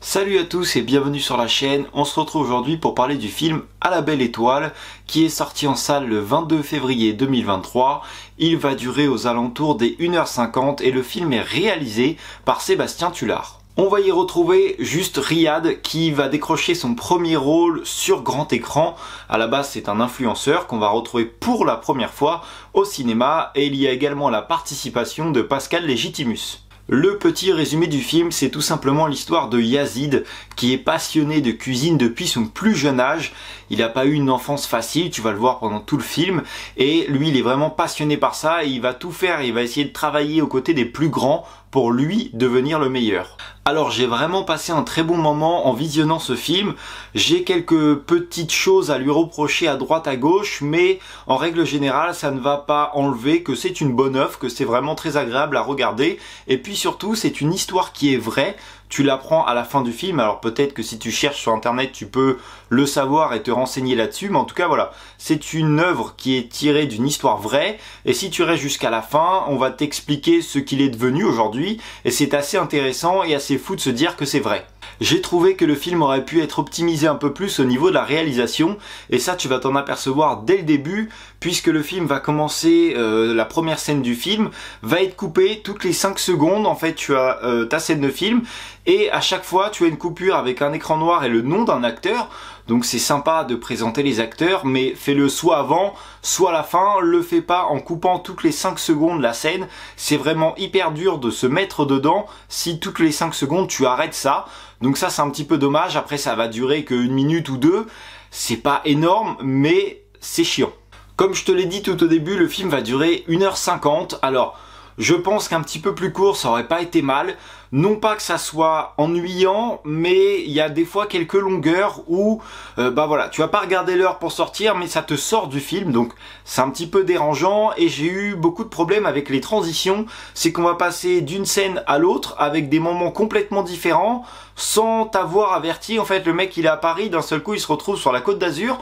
Salut à tous et bienvenue sur la chaîne. On se retrouve aujourd'hui pour parler du film À la belle étoile qui est sorti en salle le 22 février 2023. Il va durer aux alentours des 1h50 et le film est réalisé par Sébastien Tullard. On va y retrouver juste Riyad qui va décrocher son premier rôle sur grand écran. À la base, c'est un influenceur qu'on va retrouver pour la première fois au cinéma et il y a également la participation de Pascal Légitimus. Le petit résumé du film, c'est tout simplement l'histoire de Yazid qui est passionné de cuisine depuis son plus jeune âge. Il n'a pas eu une enfance facile, tu vas le voir pendant tout le film, et lui il est vraiment passionné par ça et il va tout faire, il va essayer de travailler aux côtés des plus grands pour lui devenir le meilleur. Alors j'ai vraiment passé un très bon moment en visionnant ce film, j'ai quelques petites choses à lui reprocher à droite à gauche, mais en règle générale ça ne va pas enlever que c'est une bonne œuvre, que c'est vraiment très agréable à regarder, et puis surtout c'est une histoire qui est vraie. Tu l'apprends à la fin du film, alors peut-être que si tu cherches sur internet tu peux le savoir et te renseigner là-dessus, mais en tout cas voilà, c'est une œuvre qui est tirée d'une histoire vraie, et si tu restes jusqu'à la fin, on va t'expliquer ce qu'il est devenu aujourd'hui, et c'est assez intéressant et assez fou de se dire que c'est vrai. J'ai trouvé que le film aurait pu être optimisé un peu plus au niveau de la réalisation, et ça tu vas t'en apercevoir dès le début, puisque le film va commencer, la première scène du film va être coupée toutes les 5 secondes, en fait tu as ta scène de film, et à chaque fois tu as une coupure avec un écran noir et le nom d'un acteur. Donc c'est sympa de présenter les acteurs, mais fais-le soit avant, soit à la fin, le fais pas en coupant toutes les 5 secondes la scène, c'est vraiment hyper dur de se mettre dedans si toutes les 5 secondes tu arrêtes ça. Donc ça c'est un petit peu dommage, après ça va durer que 1 minute ou 2, c'est pas énorme, mais c'est chiant. Comme je te l'ai dit tout au début, le film va durer 1h50, alors je pense qu'un petit peu plus court ça aurait pas été mal. Non pas que ça soit ennuyant, mais il y a des fois quelques longueurs où bah voilà, tu vas pas regarder l'heure pour sortir, mais ça te sort du film, donc c'est un petit peu dérangeant. Et j'ai eu beaucoup de problèmes avec les transitions, c'est qu'on va passer d'une scène à l'autre avec des moments complètement différents, sans t'avoir averti. En fait, le mec il est à Paris, d'un seul coup il se retrouve sur la Côte d'Azur,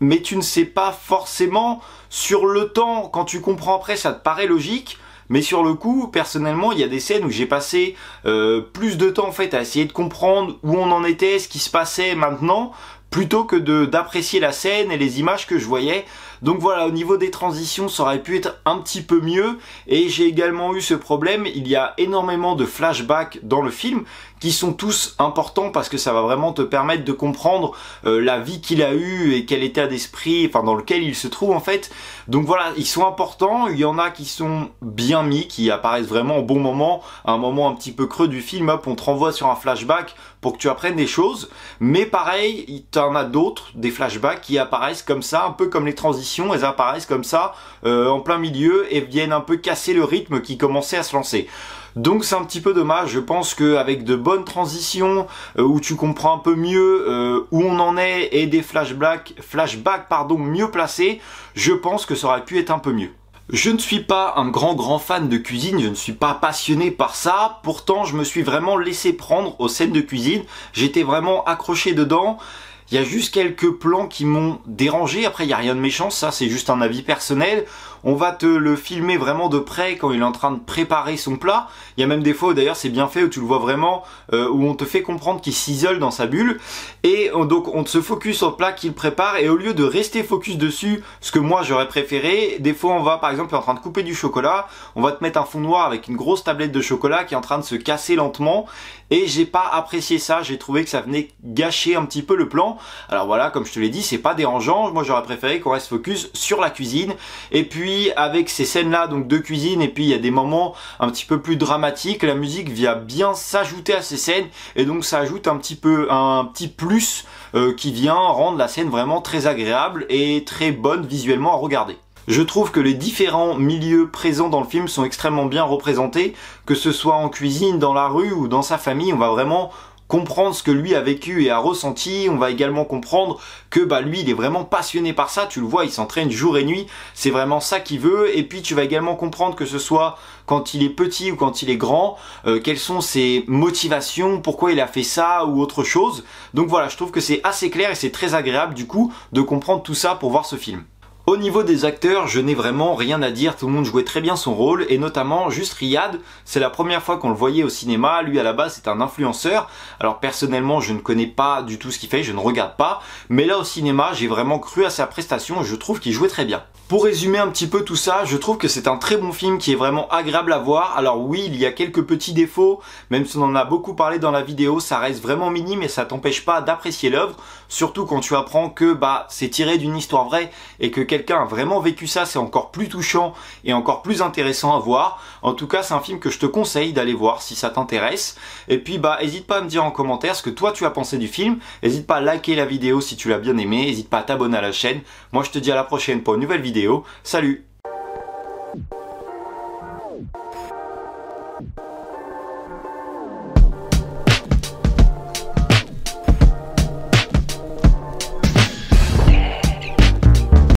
mais tu ne sais pas forcément sur le temps. Quand tu comprends après, ça te paraît logique. Mais sur le coup, personnellement, il y a des scènes où j'ai passé plus de temps en fait à essayer de comprendre où on en était, ce qui se passait maintenant, plutôt que d'apprécier la scène et les images que je voyais. Donc voilà, au niveau des transitions, ça aurait pu être un petit peu mieux. Et j'ai également eu ce problème, il y a énormément de flashbacks dans le film, qui sont tous importants parce que ça va vraiment te permettre de comprendre la vie qu'il a eue et quel état d'esprit, enfin dans lequel il se trouve en fait. Donc voilà, ils sont importants, il y en a qui sont bien mis, qui apparaissent vraiment au bon moment, à un moment un petit peu creux du film, hop, on te renvoie sur un flashback pour que tu apprennes des choses. Mais pareil, il y en a d'autres, des flashbacks qui apparaissent comme ça, un peu comme les transitions, elles apparaissent comme ça en plein milieu et viennent un peu casser le rythme qui commençait à se lancer. Donc c'est un petit peu dommage, je pense qu'avec de bonnes transitions où tu comprends un peu mieux où on en est et des flashbacks mieux placés, je pense que ça aurait pu être un peu mieux. Je ne suis pas un grand fan de cuisine, je ne suis pas passionné par ça, pourtant je me suis vraiment laissé prendre aux scènes de cuisine, j'étais vraiment accroché dedans. Il y a juste quelques plans qui m'ont dérangé, après il n'y a rien de méchant, ça c'est juste un avis personnel. On va te le filmer vraiment de près quand il est en train de préparer son plat. Il y a même des fois où d'ailleurs c'est bien fait, où tu le vois vraiment, où on te fait comprendre qu'il s'isole dans sa bulle. Et donc on se focus sur le plat qu'il prépare, et au lieu de rester focus dessus, ce que moi j'aurais préféré, des fois on va par exemple en train de couper du chocolat, on va te mettre un fond noir avec une grosse tablette de chocolat qui est en train de se casser lentement. Et j'ai pas apprécié ça, j'ai trouvé que ça venait gâcher un petit peu le plan. Alors voilà, comme je te l'ai dit, c'est pas dérangeant, moi j'aurais préféré qu'on reste focus sur la cuisine. Et puis avec ces scènes là donc de cuisine, et puis il y a des moments un petit peu plus dramatiques, la musique vient bien s'ajouter à ces scènes, et donc ça ajoute un petit plus qui vient rendre la scène vraiment très agréable et très bonne visuellement à regarder. Je trouve que les différents milieux présents dans le film sont extrêmement bien représentés, que ce soit en cuisine, dans la rue ou dans sa famille. On va vraiment comprendre ce que lui a vécu et a ressenti. On va également comprendre que lui il est vraiment passionné par ça, tu le vois, il s'entraîne jour et nuit, c'est vraiment ça qu'il veut. Et puis tu vas également comprendre que ce soit quand il est petit ou quand il est grand, quelles sont ses motivations, pourquoi il a fait ça ou autre chose. Donc voilà, je trouve que c'est assez clair et c'est très agréable du coup de comprendre tout ça pour voir ce film. Au niveau des acteurs, je n'ai vraiment rien à dire, tout le monde jouait très bien son rôle, et notamment juste Riyad, c'est la première fois qu'on le voyait au cinéma, lui à la base c'est un influenceur, alors personnellement je ne connais pas du tout ce qu'il fait, je ne regarde pas, mais là au cinéma j'ai vraiment cru à sa prestation et je trouve qu'il jouait très bien. Pour résumer un petit peu tout ça, je trouve que c'est un très bon film qui est vraiment agréable à voir. Alors oui, il y a quelques petits défauts, même si on en a beaucoup parlé dans la vidéo, ça reste vraiment minime et ça t'empêche pas d'apprécier l'œuvre, surtout quand tu apprends que c'est tiré d'une histoire vraie et que quelqu'un a vraiment vécu ça, c'est encore plus touchant et encore plus intéressant à voir. En tout cas, c'est un film que je te conseille d'aller voir si ça t'intéresse. Et puis hésite pas à me dire en commentaire ce que toi tu as pensé du film. N'hésite pas à liker la vidéo si tu l'as bien aimé, n'hésite pas à t'abonner à la chaîne. Moi je te dis à la prochaine pour une nouvelle vidéo. Salut!